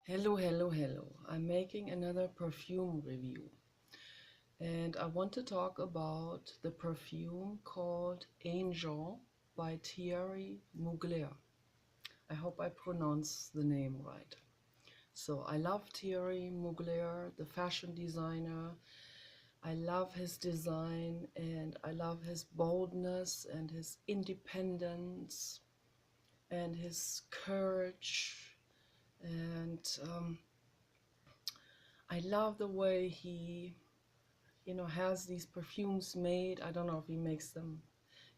Hello. I'm making another perfume review. And I want to talk about the perfume called Angel by Thierry Mugler. I hope I pronounce the name right. So I love Thierry Mugler, the fashion designer. I love his design and I love his boldness and his independence and his courage. And I love the way he has these perfumes made. I don't know if he makes them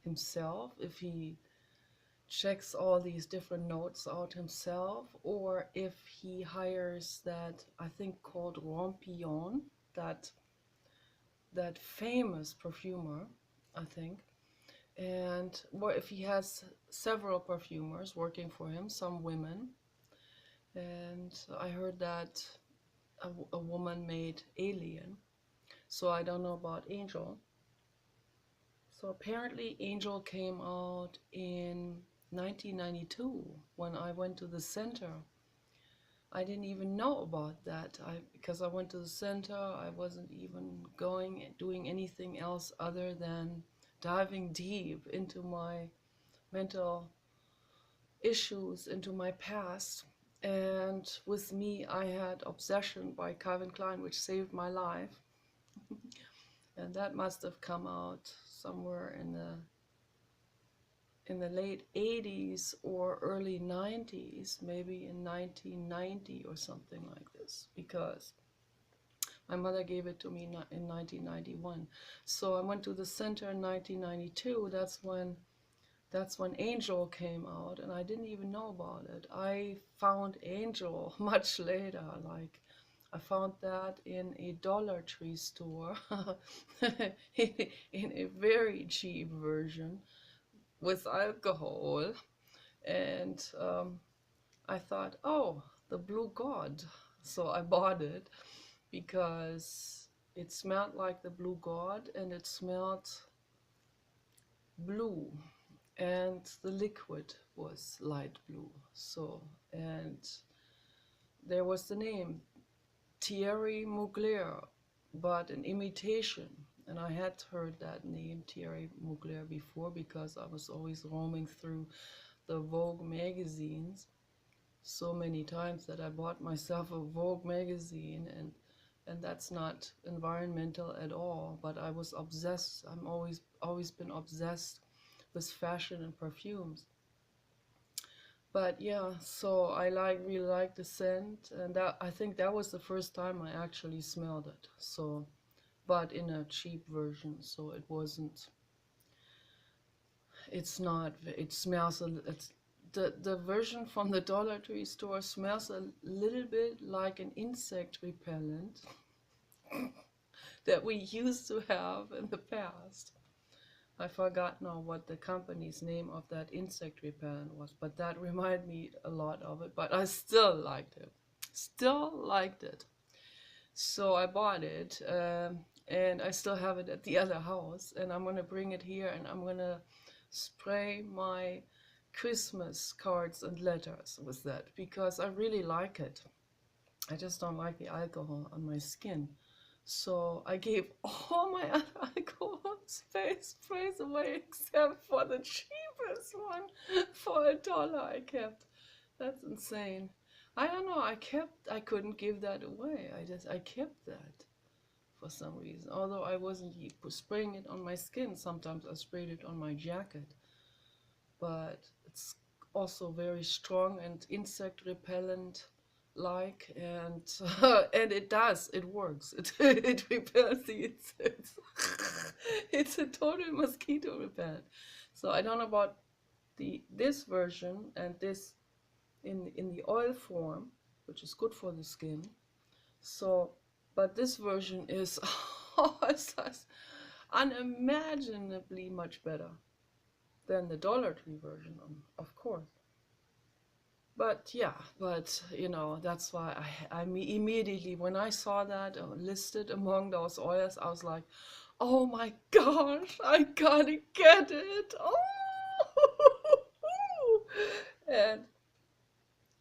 himself, if he checks all these different notes out himself, or if he hires that, I think called Rampillon, that famous perfumer, I think, and or if he has several perfumers working for him, some women. And I heard that a woman made Alien, so I don't know about Angel. So apparently Angel came out in 1992 when I went to the center. I didn't even know about that. Because I went to the center, I wasn't even doing anything else other than diving deep into my mental issues, into my past. And with me, I had Obsession by Calvin Klein, which saved my life. And that must have come out somewhere in the late 80s or early 90s, maybe in 1990 or something like this, because my mother gave it to me in 1991. So I went to the center in 1992. That's when Angel came out, and I didn't even know about it. I found Angel much later. Like, I found that in a Dollar Tree store in a very cheap version with alcohol. And I thought, oh, the Blue God. So I bought it because it smelled like the Blue God and it smelled blue, and the liquid was light blue. So, and there was the name Thierry Mugler, but an imitation. And I had heard that name Thierry Mugler before because I was always roaming through the Vogue magazines so many times that I bought myself a Vogue magazine, and that's not environmental at all, but I was obsessed. I'm always been obsessed with fashion and perfumes. But yeah, so I really like the scent, and that I think that was the first time I actually smelled it. So, but in a cheap version, so it wasn't. It's not. It smells. It's the version from the Dollar Tree store smells a little bit like an insect repellent that we used to have in the past. I forgot now what the company's name of that insect repellent was, but that reminded me a lot of it. But I still liked it. Still liked it. So I bought it, and I still have it at the other house. And I'm gonna bring it here, and I'm gonna spray my Christmas cards and letters with that because I really like it. I just don't like the alcohol on my skin. So I gave all my other alcohol sprays away except for the cheapest one for $1 I kept. That's insane. I don't know, I couldn't give that away. I kept that for some reason. Although I wasn't spraying it on my skin, sometimes I sprayed it on my jacket. But it's also very strong and insect repellent like, and and it works. It repels the insects. It's a total mosquito repellent. So I don't know about this version and this in the oil form, which is good for the skin. So, but this version is it's just unimaginably much better than the Dollar Tree version, of course. But yeah, that's why immediately, when I saw that listed among those oils, I was like, oh my gosh, I gotta get it. Oh, and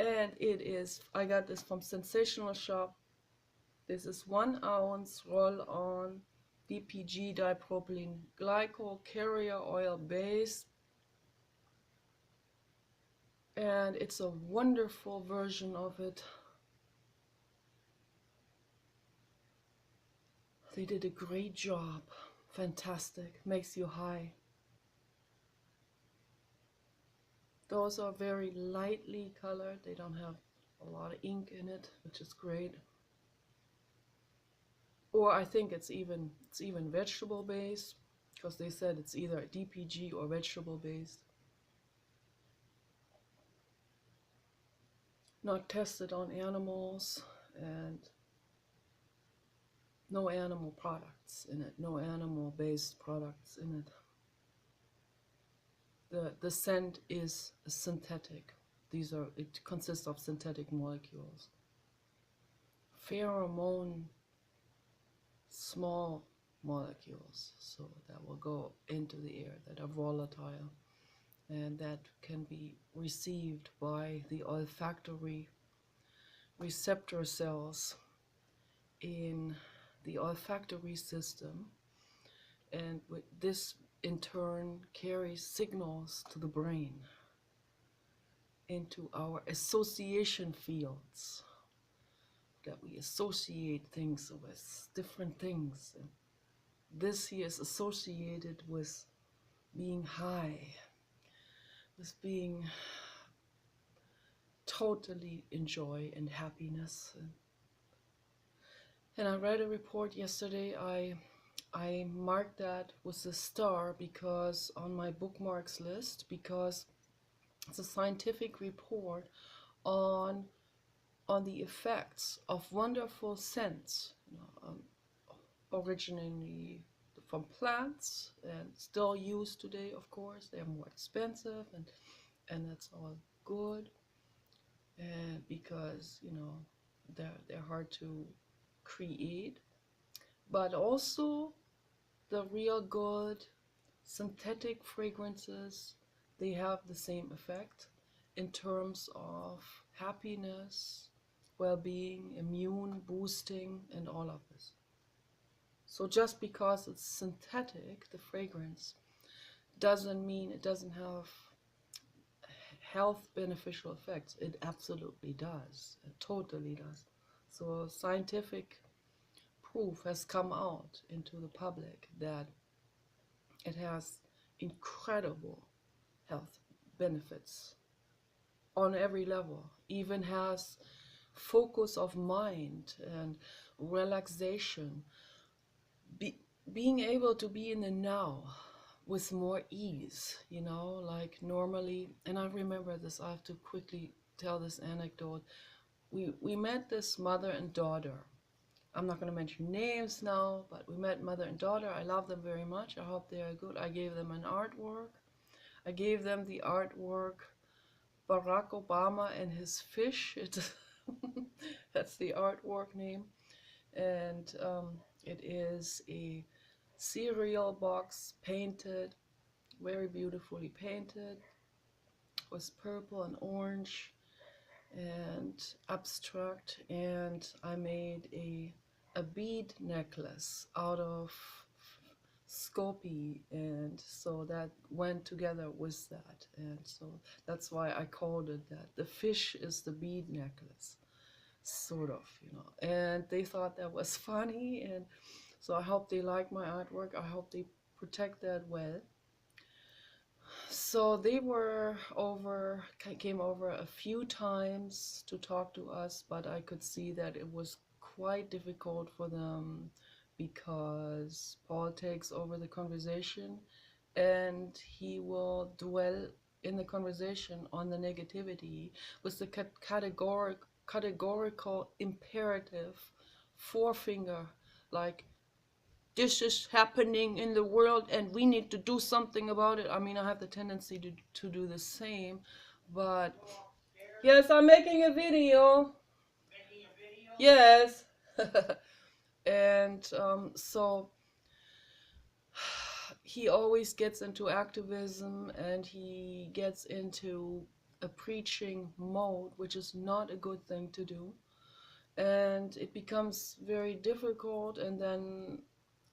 And it is, I got this from Sensational Shop. This is 1 ounce roll-on DPG dipropylene glycol carrier oil base. And it's a wonderful version of it. They did a great job. Fantastic. Makes you high. Those are very lightly colored. They don't have a lot of ink in it, which is great. Or I think it's even vegetable based, because they said it's either DPG or vegetable based. Not tested on animals, and no animal products in it, no animal based products in it. The scent is synthetic. It consists of synthetic molecules. Pheromone, small molecules, so that will go into the air, that are volatile, and that can be received by the olfactory receptor cells in the olfactory system, and this in turn carries signals to the brain, into our association fields, that we associate things with different things. And this here is associated with being high, with being totally in joy and happiness. And I read a report yesterday. I marked that with a star because on my bookmarks list, because it's a scientific report on the effects of wonderful scents, originating from plants and still used today. Of course, they're more expensive, and that's all good, and because they're hard to create, but also the real good synthetic fragrances, they have the same effect in terms of happiness, well-being, immune boosting, and all of this. So just because it's synthetic, the fragrance, doesn't mean it doesn't have health beneficial effects. It absolutely does. It totally does. So scientific proof has come out into the public that it has incredible health benefits on every level. Even has focus of mind and relaxation, being able to be in the now with more ease, like normally. And I remember this, I have to quickly tell this anecdote. We met this mother and daughter. I'm not going to mention names now, but we met mother and daughter. I love them very much. I hope they are good. I gave them an artwork. I gave them the artwork Barack Obama and his fish. That's the artwork name. And it is a cereal box painted, very beautifully painted, with purple and orange and abstract. And I made a bead necklace out of Scopi, and so that went together with that, and so that's why I called it that. The fish is the bead necklace, sort of, and they thought that was funny, and so I hope they like my artwork. I hope they protect that well. So they came over a few times to talk to us, but I could see that it was quite difficult for them because Paul takes over the conversation and he will dwell in the conversation on the negativity with the categorical imperative forefinger, like, this is happening in the world and we need to do something about it. I mean, I have the tendency to do the same, but yes, I'm making a video. Yes. And so he always gets into activism, and he gets into a preaching mode, which is not a good thing to do. And it becomes very difficult, and then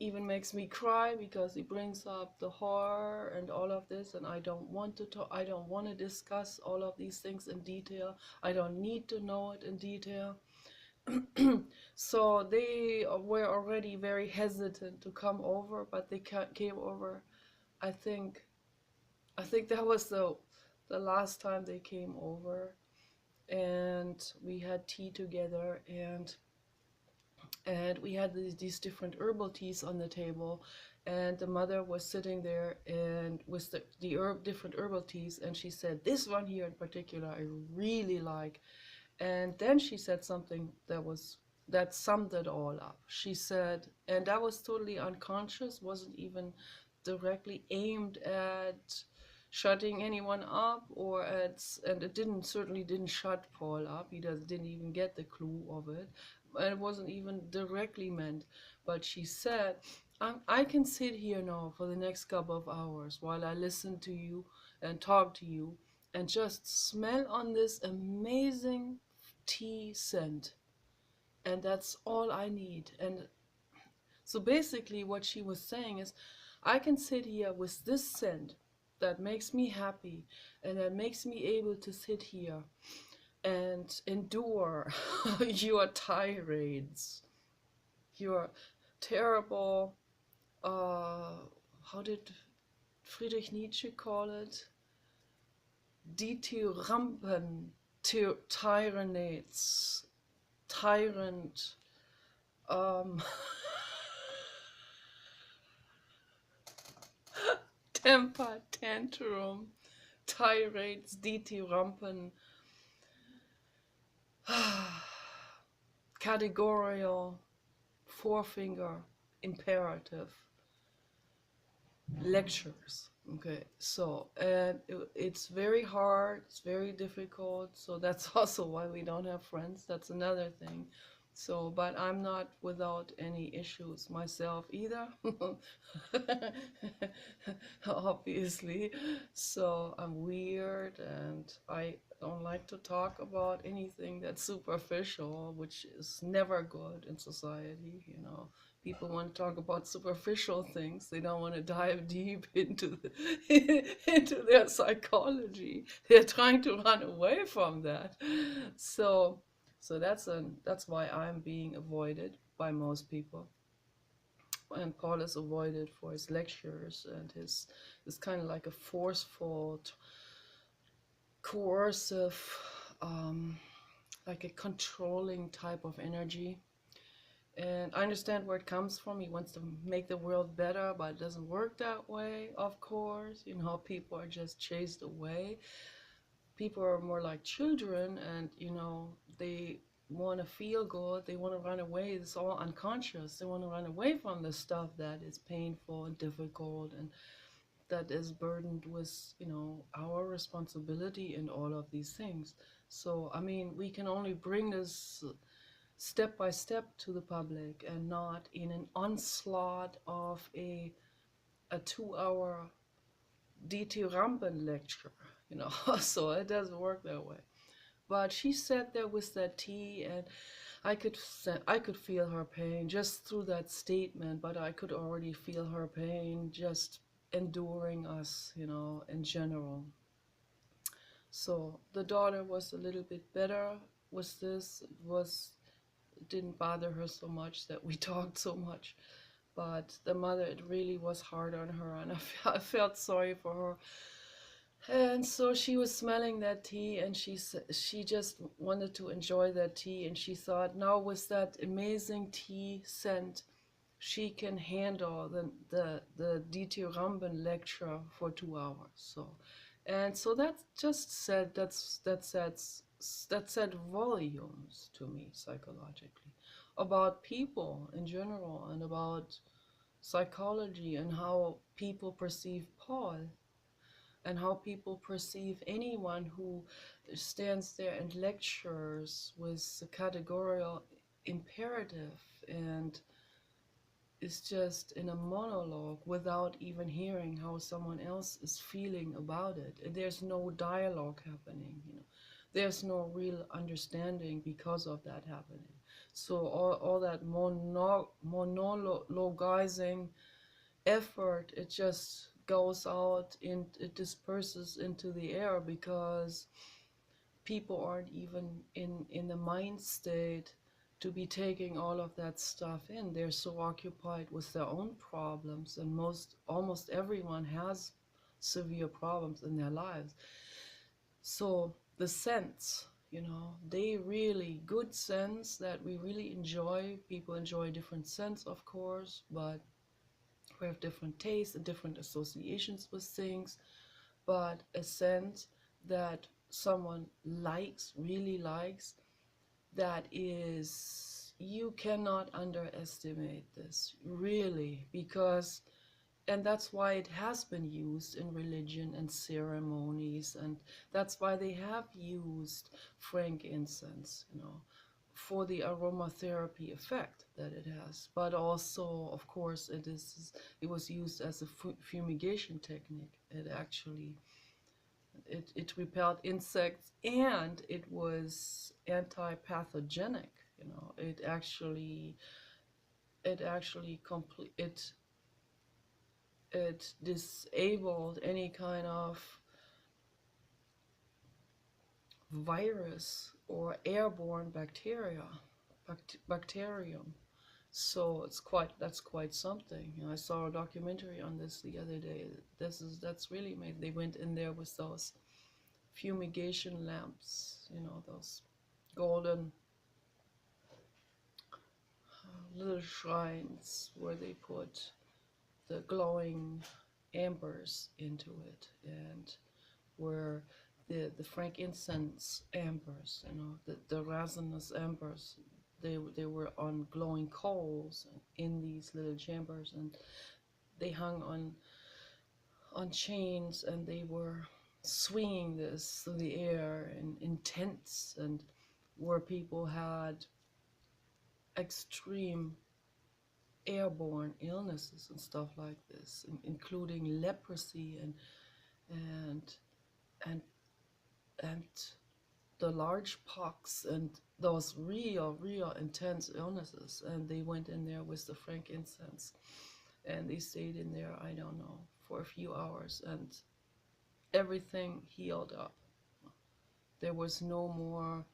even makes me cry because he brings up the horror and all of this, and I don't want to talk, I don't want to discuss all of these things in detail. I don't need to know it in detail. So they were already very hesitant to come over, but they came over. I think I think that was the last time they came over, and we had tea together, and we had these different herbal teas on the table, and the mother was sitting there and with the different herbal teas, and she said, this one here in particular I really like. And then she said something that summed it all up. She said, and that was totally unconscious, wasn't even directly aimed at shutting anyone up, or at, and it certainly didn't shut Paul up. He didn't even get the clue of it, and it wasn't even directly meant. But she said, I can sit here now for the next couple of hours while I listen to you and talk to you and just smell on this amazing tea scent. And that's all I need. And so basically, what she was saying is, I can sit here with this scent that makes me happy and that makes me able to sit here and endure your tirades, your terrible, how did Friedrich Nietzsche call it? Dithyramben, tyrants, tyrant, um, temper tantrum, tirades, dithyramben, categorical, forefinger, imperative, lectures. Okay, so, and it's very hard, it's very difficult, so that's also why we don't have friends. That's another thing. So, but I'm not without any issues myself either, obviously. So I'm weird, and I don't like to talk about anything that's superficial, which is never good in society, you know. People want to talk about superficial things. They don't want to dive deep into into their psychology. They're trying to run away from that. So that's why I'm being avoided by most people. And Paul is avoided for his lectures and his kind of like a forceful, coercive, like a controlling type of energy. And I understand where it comes from. He wants to make the world better, but it doesn't work that way, of course. You know, people are just chased away. People are more like children, and, you know, they want to feel good. They want to run away. It's all unconscious. They want to run away from the stuff that is painful and difficult and that is burdened with, you know, our responsibility in all of these things. So, I mean, we can only bring this step by step to the public, and not in an onslaught of a 2 hour dithyramben lecture, you know. So it doesn't work that way. But she sat there with that tea, and I could feel her pain just through that statement, but I could already feel her pain just enduring us, you know, in general. So the daughter was a little bit better with this. It didn't bother her so much that we talked so much. But the mother, it really was hard on her, and I felt sorry for her. And so she was smelling that tea, and she just wanted to enjoy that tea, and she thought, now with that amazing tea scent, she can handle the dithyramben lecture for 2 hours. So that just said that said volumes to me psychologically about people in general, and about psychology, and how people perceive Paul, and how people perceive anyone who stands there and lectures with a categorical imperative, and is just in a monologue without even hearing how someone else is feeling about it. There's no dialogue happening, you know. There's no real understanding because of that happening. So all that monologizing effort, it just goes out and it disperses into the air because people aren't even in the mind state to be taking all of that stuff in. They're so occupied with their own problems, and almost everyone has severe problems in their lives. So the scents, you know, they really good scents that we really enjoy. People enjoy different scents, of course, but we have different tastes and different associations with things. But a scent that someone likes, really likes, that is, you cannot underestimate this, really, because, and that's why it has been used in religion and ceremonies, and that's why they have used frankincense, you know, for the aromatherapy effect that it has. But also, of course, it was used as a fumigation technique. It repelled insects, and it was anti-pathogenic. You know, it actually it disabled any kind of virus or airborne bacterium. So that's quite something. You know, I saw a documentary on this the other day. That's really made. They went in there with those fumigation lamps, you know, those golden little shrines where they put the glowing ambers into it, and where the frankincense ambers, you know, the resinous ambers, they were on glowing coals in these little chambers, and they hung on chains, and they were swinging this through the air in tents, and where people had extreme airborne illnesses and stuff like this, including leprosy and and and the large pox and those real intense illnesses. And they went in there with the frankincense, and they stayed in there, I don't know, for a few hours, and everything healed up. There was no more.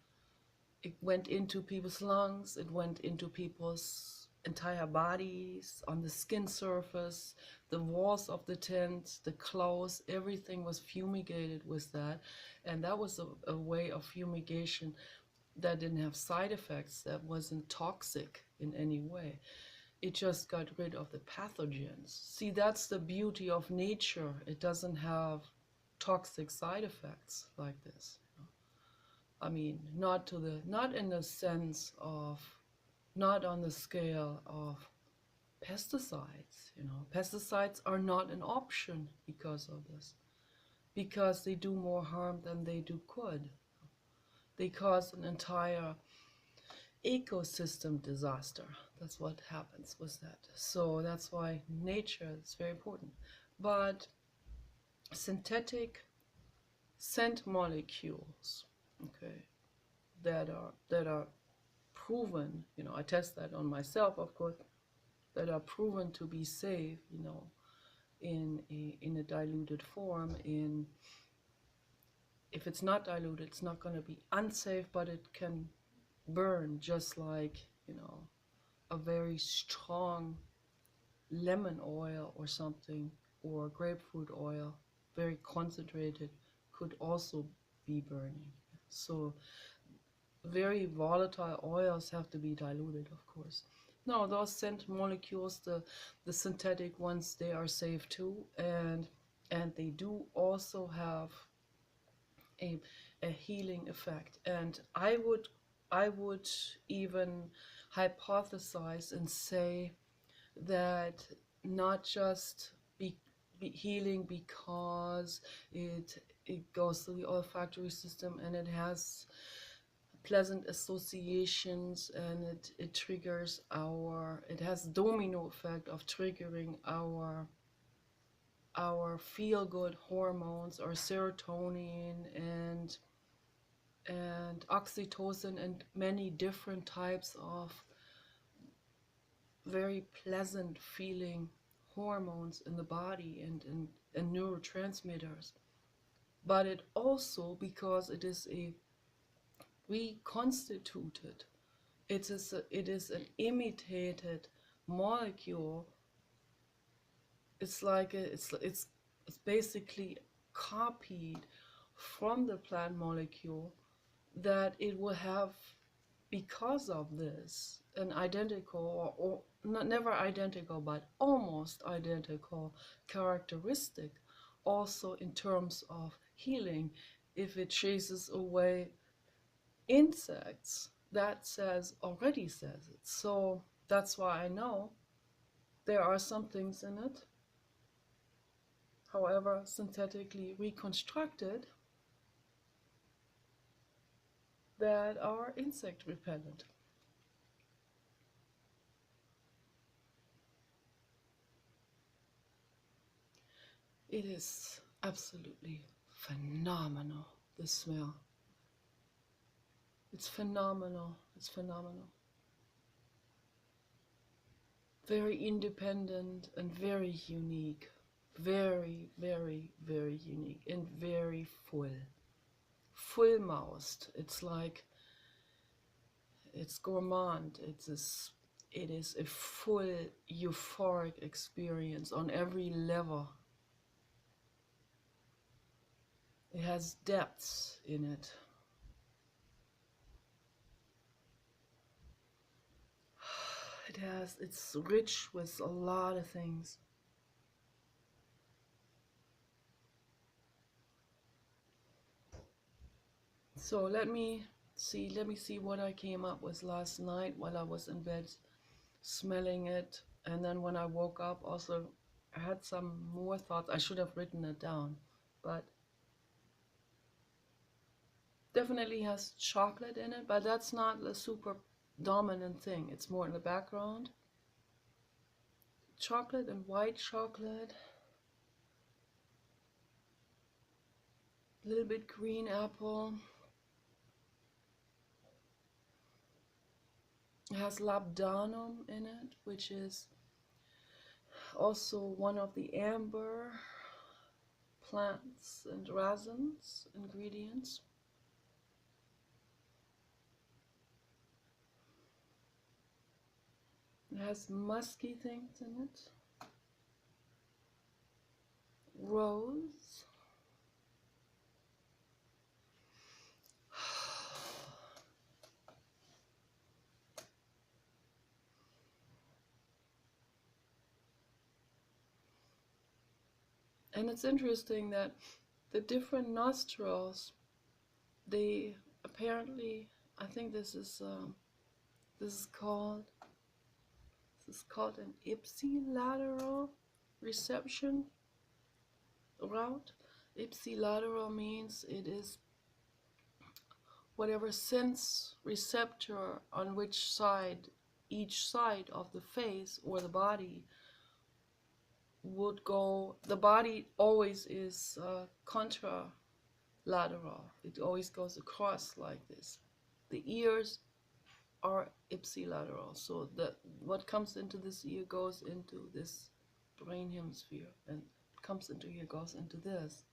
It went into people's lungs, it went into people's entire bodies, on the skin surface, the walls of the tent, the clothes, everything was fumigated with that. And that was a way of fumigation that didn't have side effects, that wasn't toxic in any way. It just got rid of the pathogens. See, that's the beauty of nature. It doesn't have toxic side effects like this. I mean, not in the sense of, not on the scale of pesticides. You know, pesticides are not an option because of this, because they do more harm than they do good. They cause an entire ecosystem disaster. That's what happens with that. So that's why nature is very important. But synthetic scent molecules, okay, that are proven, you know, I test that on myself, of course, that are proven to be safe, you know, in a diluted form. If it's not diluted, it's not going to be unsafe, but it can burn just like, you know, a very strong lemon oil or something, or grapefruit oil, very concentrated, could also be burning. So very volatile oils have to be diluted, of course. No, those scent molecules, the synthetic ones, they are safe too, and they do also have a healing effect. And I would even hypothesize and say that not just be healing because it goes through the olfactory system and it has pleasant associations, and it triggers it has domino effect of triggering our feel-good hormones, or serotonin and oxytocin, and many different types of very pleasant feeling hormones in the body, and neurotransmitters. But it also, because it is a reconstituted, it is an imitated molecule. It's like it's basically copied from the plant molecule, that it will have, because of this, an identical, or not, never identical, but almost identical characteristic, also in terms of healing. If it chases away insects, that already says it. So that's why I know there are some things in it, however synthetically reconstructed, that are insect repellent. It is absolutely phenomenal, the smell. It's phenomenal. It's phenomenal. Very independent and very unique. Very, very, very unique, and very full. Full-mouthed. It's like, it's gourmand. It is a full euphoric experience on every level. It has depths in it. It's rich with a lot of things. So let me see what I came up with last night while I was in bed smelling it. And then when I woke up, also I had some more thoughts. I should have written it down, but definitely has chocolate in it, but that's not the super dominant thing. It's more in the background. Chocolate and white chocolate. A little bit green apple. It has labdanum in it, which is also one of the amber plants and resins ingredients. It has musky things in it. Rose. And it's interesting that the different nostrils, they apparently, I think this is called an ipsilateral reception route. Ipsilateral means it is whatever sense receptor on which side, each side of the face or the body would go. The body always is contralateral. It always goes across like this. The ears are ipsilateral, so that what comes into this ear goes into this brain hemisphere, and comes into here goes into this.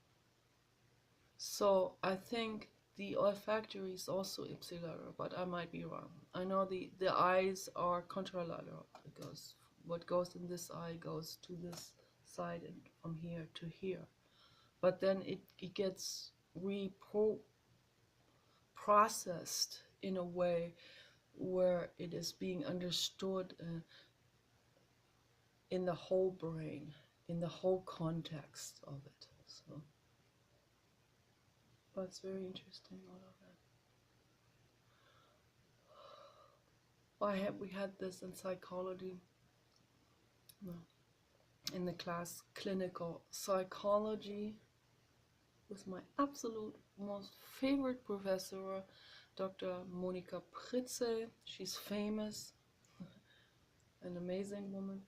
So I think the olfactory is also ipsilateral, but I might be wrong. I know the eyes are contralateral, because what goes in this eye goes to this side and from here to here. But then it gets processed in a way where it is being understood in the whole brain, in the whole context of it. So, but it's very interesting, all of that. We had this in psychology, in the class clinical psychology, with my absolute most favorite professor, Dr. Monica Pritze. She's famous, an amazing woman.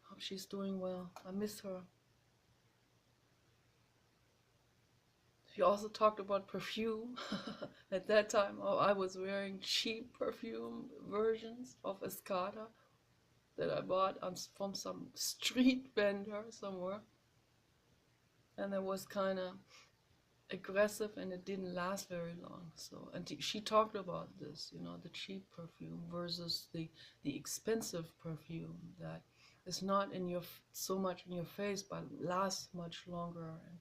Hope she's doing well. I miss her. She also talked about perfume. At that time, I was wearing cheap perfume versions of Escada that I bought from some street vendor somewhere. And it was kind of aggressive and it didn't last very long. So, and she talked about this, you know, the cheap perfume versus the expensive perfume that is not in your so much in your face but lasts much longer and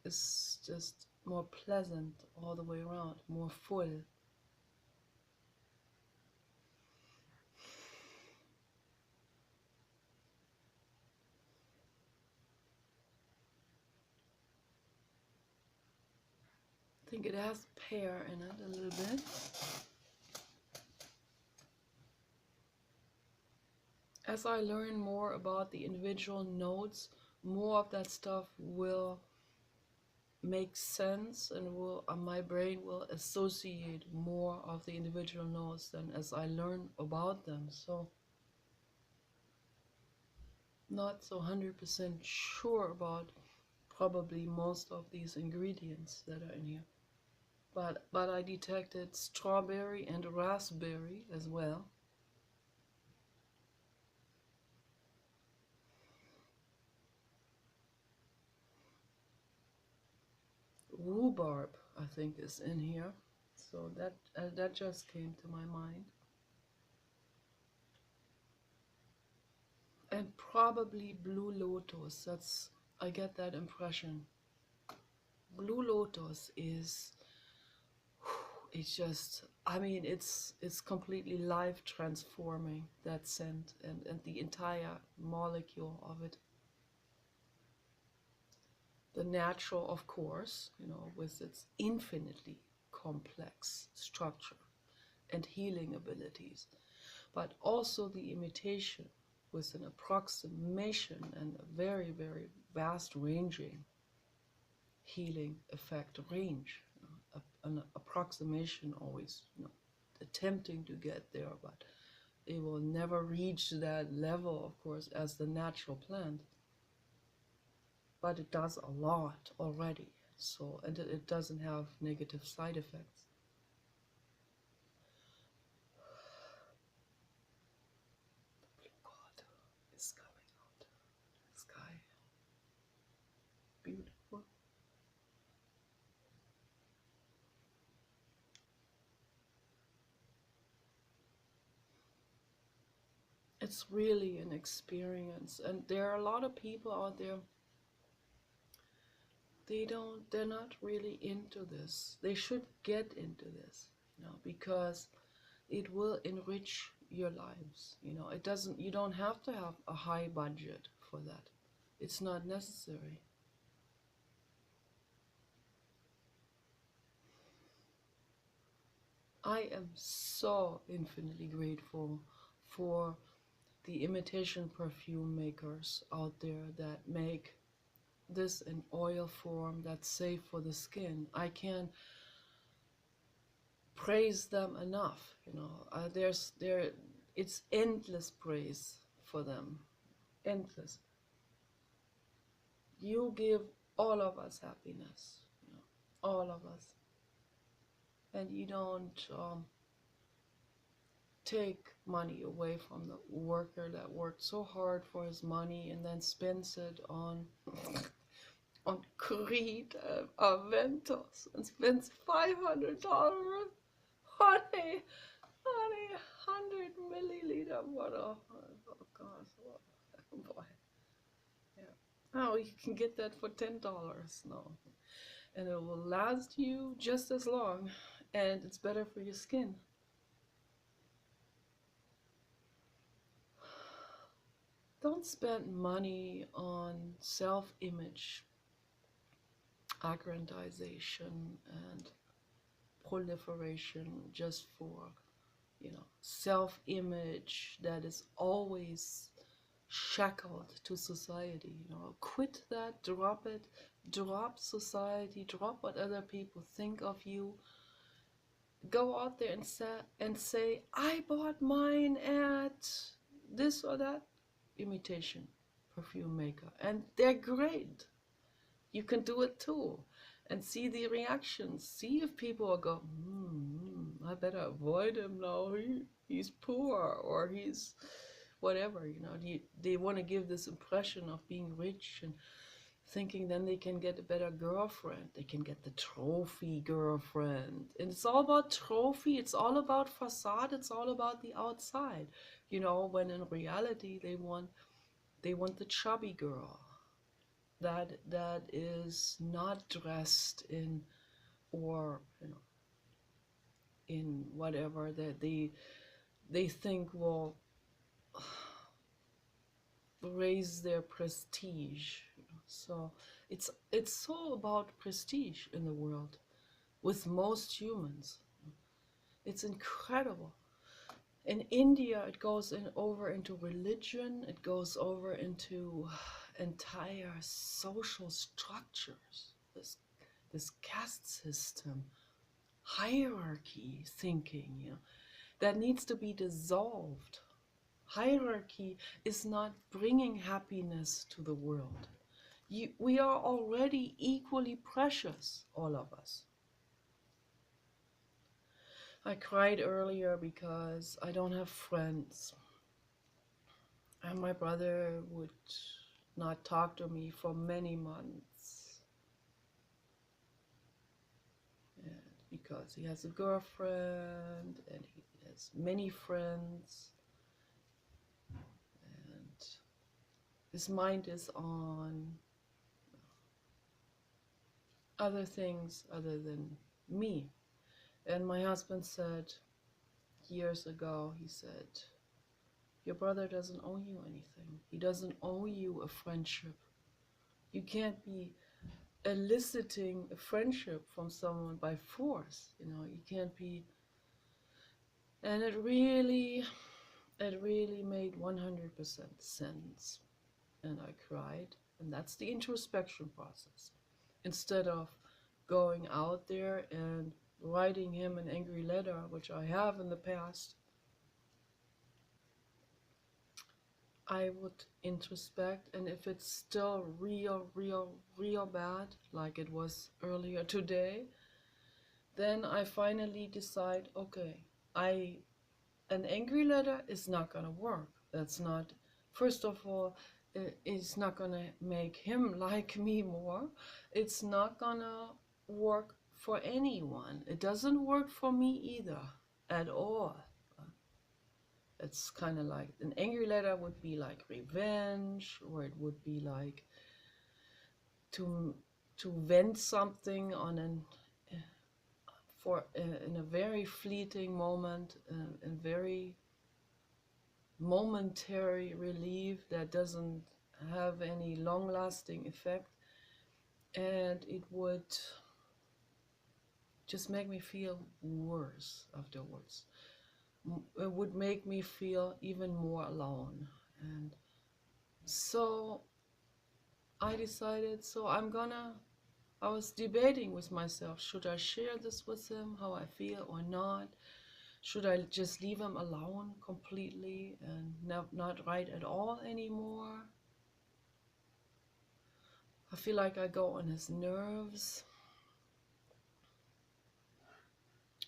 is just more pleasant all the way around, more full. I think it has pear in it a little bit. As I learn more about the individual notes, more of that stuff will make sense and will my brain will associate more of the individual notes than as I learn about them. So not so 100% sure about probably most of these ingredients that are in here. But I detected strawberry and raspberry as well. Rhubarb, I think, is in here. So that just came to my mind. And probably Blue Lotus. I get that impression. Blue Lotus is, it's just, I mean, it's completely life transforming, that scent and the entire molecule of it. The natural, of course, you know, with its infinitely complex structure and healing abilities, but also the imitation with an approximation and a very, very vast ranging healing effect range. An approximation always, you know, attempting to get there, but it will never reach that level, of course, as the natural plant. But it does a lot already, so, and it doesn't have negative side effects. The blue god is coming out of the sky. Beautiful. It's really an experience, and there are a lot of people out there, they're not really into this. They should get into this, you know, because it will enrich your lives. You know, you don't have to have a high budget for that. It's not necessary. I am so infinitely grateful for the imitation perfume makers out there that make this in oil form that's safe for the skin. I can't praise them enough. You know, it's endless praise for them, endless. You give all of us happiness, you know, all of us, and you don't take money away from the worker that worked so hard for his money and then spends it on Creed Aventus and spends $500. Honey, 100 milliliter water. Oh gosh, oh boy. Yeah. Oh, you can get that for $10. No. And it will last you just as long, and it's better for your skin. Don't spend money on self-image aggrandization and proliferation just for, you know, self-image that is always shackled to society. You know, quit that, drop it, drop society, drop what other people think of you, go out there and say, I bought mine at this or that imitation perfume maker, and they're great. You can do it too, and see the reactions. See if people will go, I better avoid him now. He's poor, or he's whatever. They want to give this impression of being rich and thinking then they can get a better girlfriend. They can get the trophy girlfriend. And it's all about trophy. It's all about facade. It's all about the outside. When in reality they want the chubby girl that is not dressed in, or in whatever that they think will raise their prestige. So it's so about prestige in the world with most humans. It's incredible. In India, it goes over into religion. It goes over into entire social structures. This caste system, hierarchy thinking, that needs to be dissolved. Hierarchy is not bringing happiness to the world. We are already equally precious, all of us. I cried earlier because I don't have friends. And my brother would not talk to me for many months. And because he has a girlfriend and he has many friends. And his mind is on other things other than me. And my husband said years ago, he said, your brother doesn't owe you anything. He doesn't owe you a friendship. You can't be eliciting a friendship from someone by force. You can't be. And it really made 100% sense. And I cried. And that's the introspection process. Instead of going out there and writing him an angry letter, which I have in the past, I would introspect, and if it's still real bad, like it was earlier today, then I finally decide, okay, an angry letter is not gonna work. That's not, first of all, it's not gonna make him like me more. It's not gonna work for anyone. It doesn't work for me either, at all. It's kind of like, an angry letter would be like revenge, or it would be like to vent something on in a very fleeting moment, and very momentary relief that doesn't have any long-lasting effect, and it would just make me feel worse afterwards. It would make me feel even more alone. And so I decided, I was debating with myself, should I share this with him, how I feel, or not? Should I just leave him alone completely and not write at all anymore? I feel like I go on his nerves.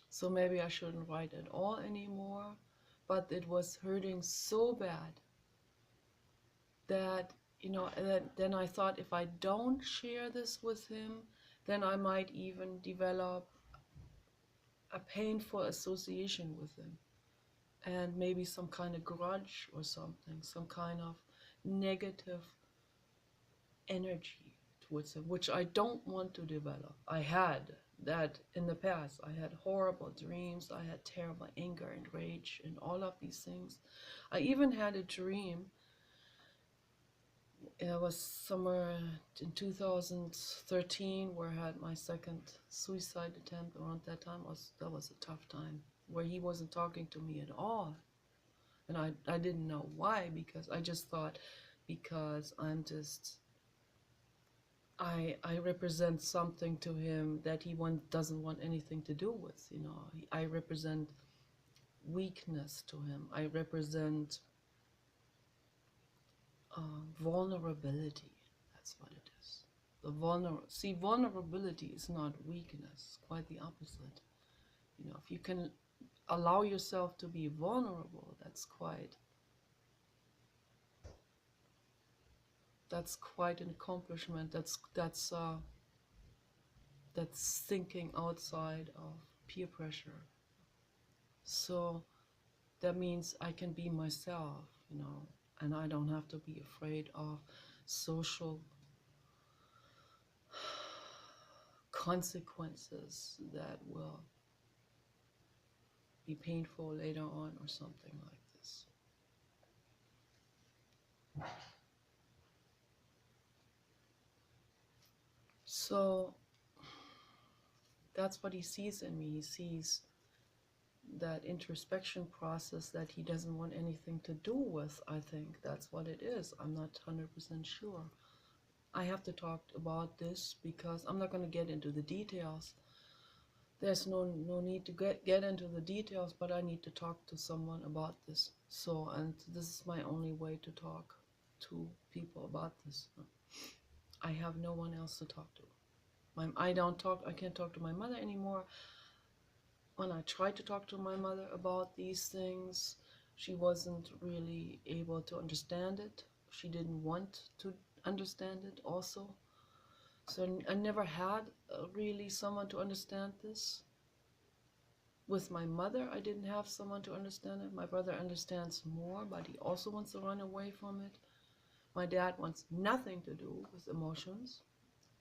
So maybe I shouldn't write at all anymore. But it was hurting so bad that, then I thought, if I don't share this with him, then I might even develop a painful association with him, and maybe some kind of grudge or something, some kind of negative energy towards him, which I don't want to develop. I had that in the past. I had horrible dreams. I had terrible anger and rage and all of these things. I even had a dream. It was somewhere in 2013 where I had my second suicide attempt. Around that time, that was a tough time, where he wasn't talking to me at all. And I didn't know why, because I just thought, because I'm just I represent something to him that he doesn't want anything to do with, you know. I represent weakness to him. I represent vulnerability. That's what it is. Vulnerability is not weakness. Quite the opposite. You know, if you can allow yourself to be vulnerable, that's quite an accomplishment. That's thinking outside of peer pressure. So that means I can be myself, you know, and I don't have to be afraid of social consequences that will be painful later on or something like this. So that's what he sees in me. He sees that introspection process that he doesn't want anything to do with. I think that's what it is. I'm not 100% sure. I have to talk about this because I'm not going to get into the details. There's no need to get into the details, but I need to talk to someone about this. So, and this is my only way to talk to people about this. I have no one else to talk to. I can't talk to my mother anymore. When I tried to talk to my mother about these things, she wasn't really able to understand it. She didn't want to understand it also. So I never had really someone to understand this. With my mother, I didn't have someone to understand it. My brother understands more, but he also wants to run away from it. My dad wants nothing to do with emotions.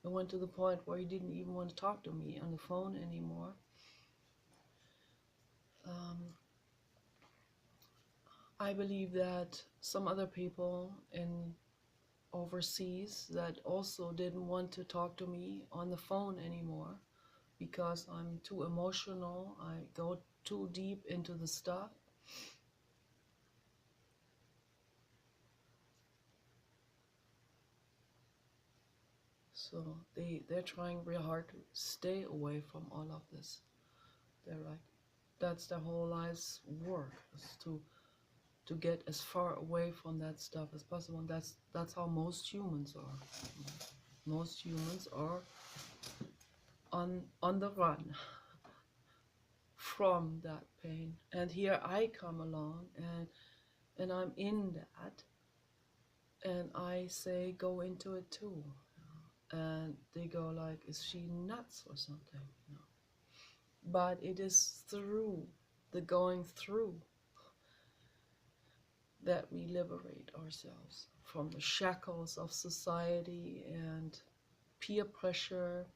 It went to the point where he didn't even want to talk to me on the phone anymore. I believe that some other people in overseas that also didn't want to talk to me on the phone anymore because I'm too emotional. I go too deep into the stuff. So they're trying real hard to stay away from all of this. They're like, that's their whole life's work, is to get as far away from that stuff as possible. And that's how most humans are. Most humans are on the run from that pain. And here I come along and I'm in that, and I say go into it too. And they go like, is she nuts or something? You know? But it is through the going through that we liberate ourselves from the shackles of society and peer pressure.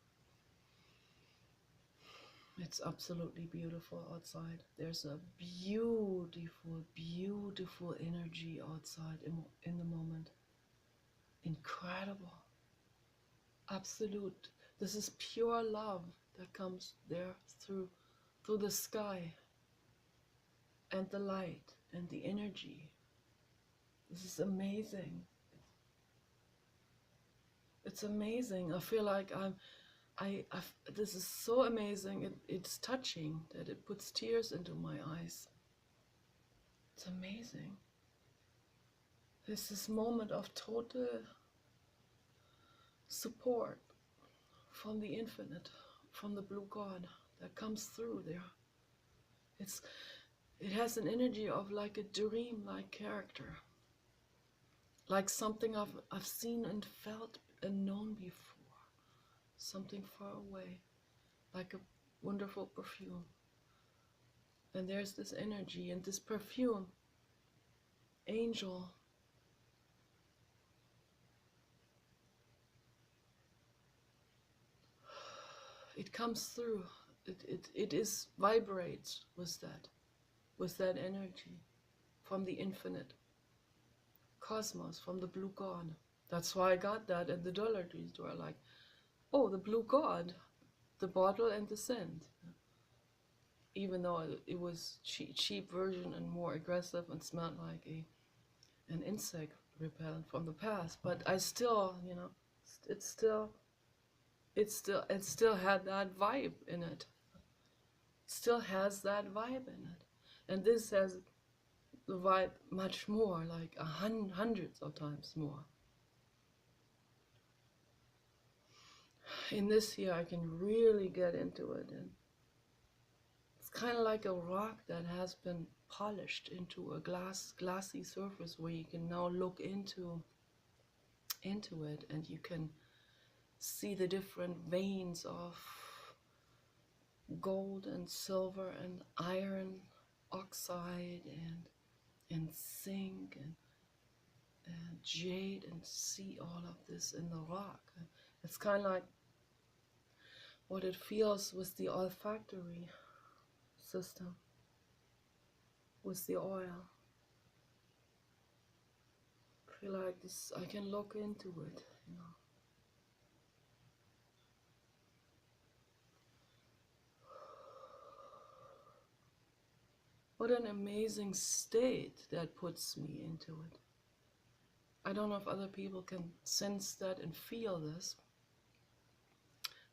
It's absolutely beautiful outside. There's a beautiful, beautiful energy outside in the moment. Incredible. Absolute. This is pure love that comes there through the sky and the light and the energy. This is amazing. It's amazing. I feel like this is so amazing. It's touching that it puts tears into my eyes. It's amazing. There's this moment of total support from the infinite, from the blue God that comes through there. It has an energy of like a dream-like character, like something I've seen and felt and known before, something far away, like a wonderful perfume. And there's this energy and this perfume, angel. It comes through. It vibrates with that energy from the infinite cosmos, from the blue God. That's why I got that at the Dollar Tree store. Like, oh, the blue God, the bottle and the scent. Even though it was cheap version and more aggressive and smelled like an insect repellent from the past, but I still, you know, it's still it still had that vibe in it. Still has that vibe in it. And this has the vibe much more, like hundreds of times more. In this here, I can really get into it, and it's kind of like a rock that has been polished into a glassy surface where you can now look into it, and you can see the different veins of gold and silver and iron oxide and zinc and jade, and see all of this in the rock. It's kind of like what it feels with the olfactory system, with the oil. I feel like this, I can look into it, you know. What an amazing state that puts me into it. I don't know if other people can sense that and feel this,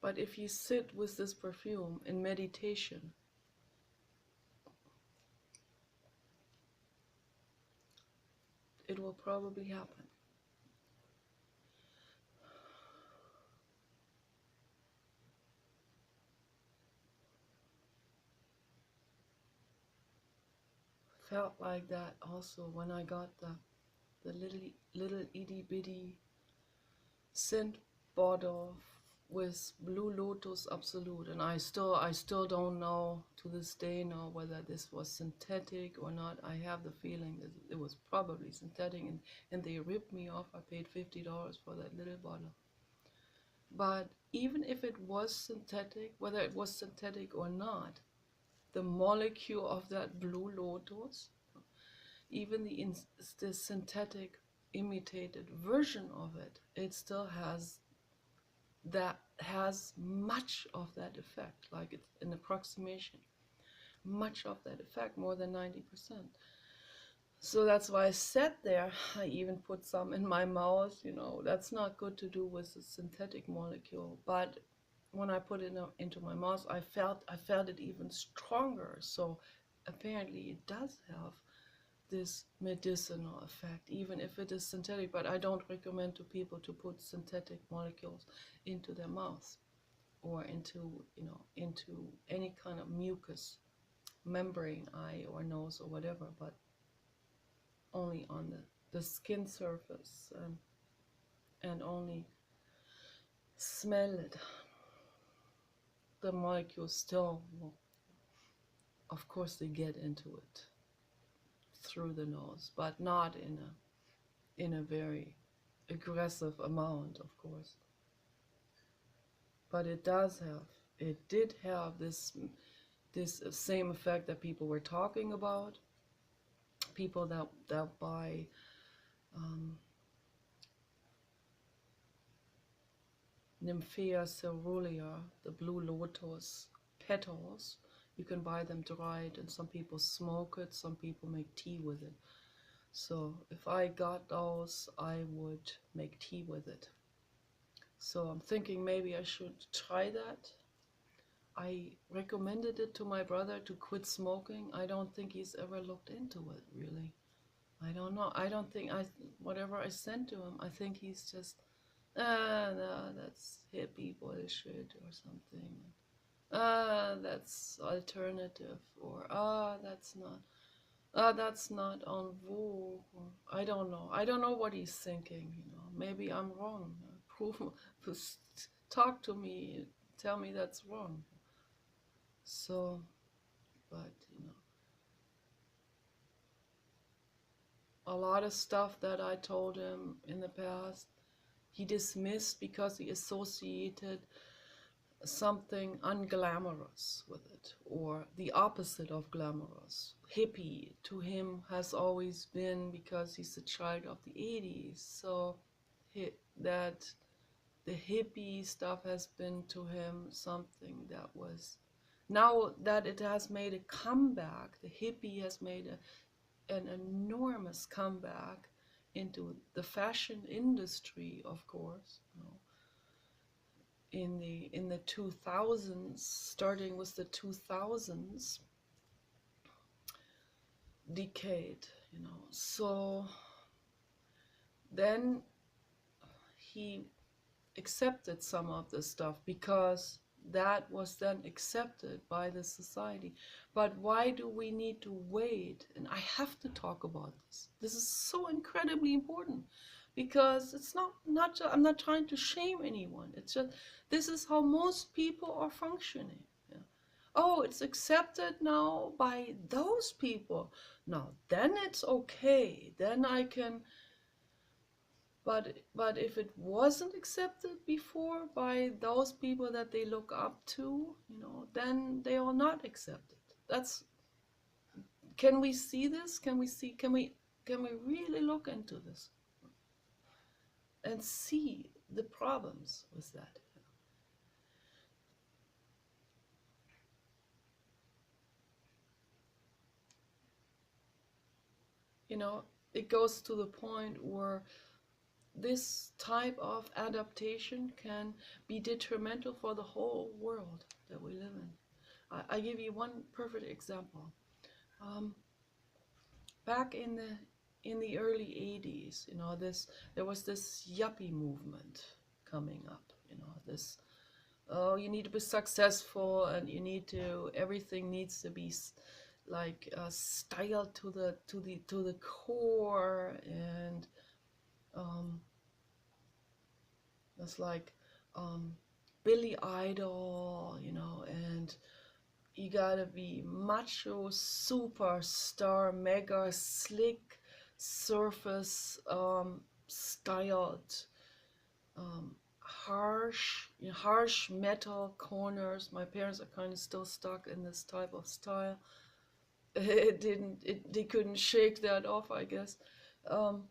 but if you sit with this perfume in meditation, it will probably happen. Felt like that also when I got the little itty bitty scent bottle with Blue Lotus Absolute, and I still don't know to this day now whether this was synthetic or not. I have the feeling that it was probably synthetic, and they ripped me off. I paid $50 for that little bottle. But even if it was synthetic, whether it was synthetic or not, the molecule of that Blue Lotus, even the synthetic imitated version of it, it still has much of that effect, like it's an approximation, much of that effect, more than 90%. So that's why I sat there. I even put some in my mouth, you know. That's not good to do with a synthetic molecule, but when I put it into my mouth, I felt it even stronger. So apparently it does have this medicinal effect, even if it is synthetic. But I don't recommend to people to put synthetic molecules into their mouth or into, you know, into any kind of mucus membrane, eye or nose or whatever, but only on the skin surface, and only smell it. The molecules still will, of course, they get into it through the nose, but not in a very aggressive amount, of course. But it did have this same effect that people were talking about. People that buy Nymphea cerulea, the Blue Lotus petals. You can buy them dried, and some people smoke it, some people make tea with it. So if I got those, I would make tea with it. So I'm thinking maybe I should try that. I recommended it to my brother to quit smoking. I don't think he's ever looked into it, really. I don't know. I don't think whatever I sent to him, I think he's just, no, that's hippie bullshit or something. That's alternative, or that's not en vogue. Or, I don't know. I don't know what he's thinking. You know, maybe I'm wrong. Talk to me. Tell me that's wrong. So, but you know, a lot of stuff that I told him in the past, he dismissed because he associated something unglamorous with it, or the opposite of glamorous. Hippie to him has always been, because he's a child of the 80s, so that the hippie stuff has been to him something that was, now that it has made a comeback, the hippie has made an enormous comeback into the fashion industry, of course, you know. in the 2000s, starting with the 2000s decade, you know. So then he accepted some of the stuff because that was then accepted by the society. But why do we need to wait? And I have to talk about this. This is so incredibly important because it's not I'm not trying to shame anyone. It's just this is how most people are functioning. Yeah. Oh, it's accepted now by those people. Now then it's okay. Then I can. But if it wasn't accepted before by those people that they look up to, you know, then they are not accepted. That's, can we see this? Can we really look into this and see the problems with that? You know, it goes to the point where this type of adaptation can be detrimental for the whole world that we live in. I give you one perfect example. Um, Back in the early 80s, you know, there was this yuppie movement coming up, you know, this, oh, you need to be successful and you need to, everything needs to be like styled to the core, and um, it's like um, Billy Idol, you know, and you gotta be macho, superstar, mega slick, surface styled, harsh metal corners. My parents are kind of still stuck in this type of style. They couldn't shake that off, I guess. Um,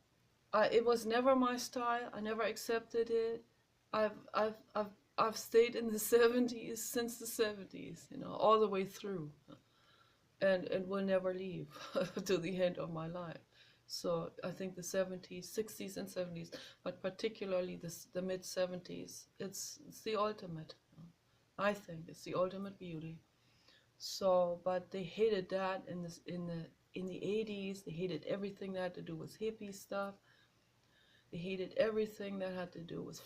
it was never my style. I never accepted it. I've I've I've I've stayed in the 70s since the 70s, you know, all the way through, and will never leave to the end of my life. So I think the 70s, 60s, and 70s, but particularly the mid 70s, it's the ultimate. I think it's the ultimate beauty. So, but they hated that in the 80s. They hated everything that had to do with hippie stuff. They hated everything that had to do with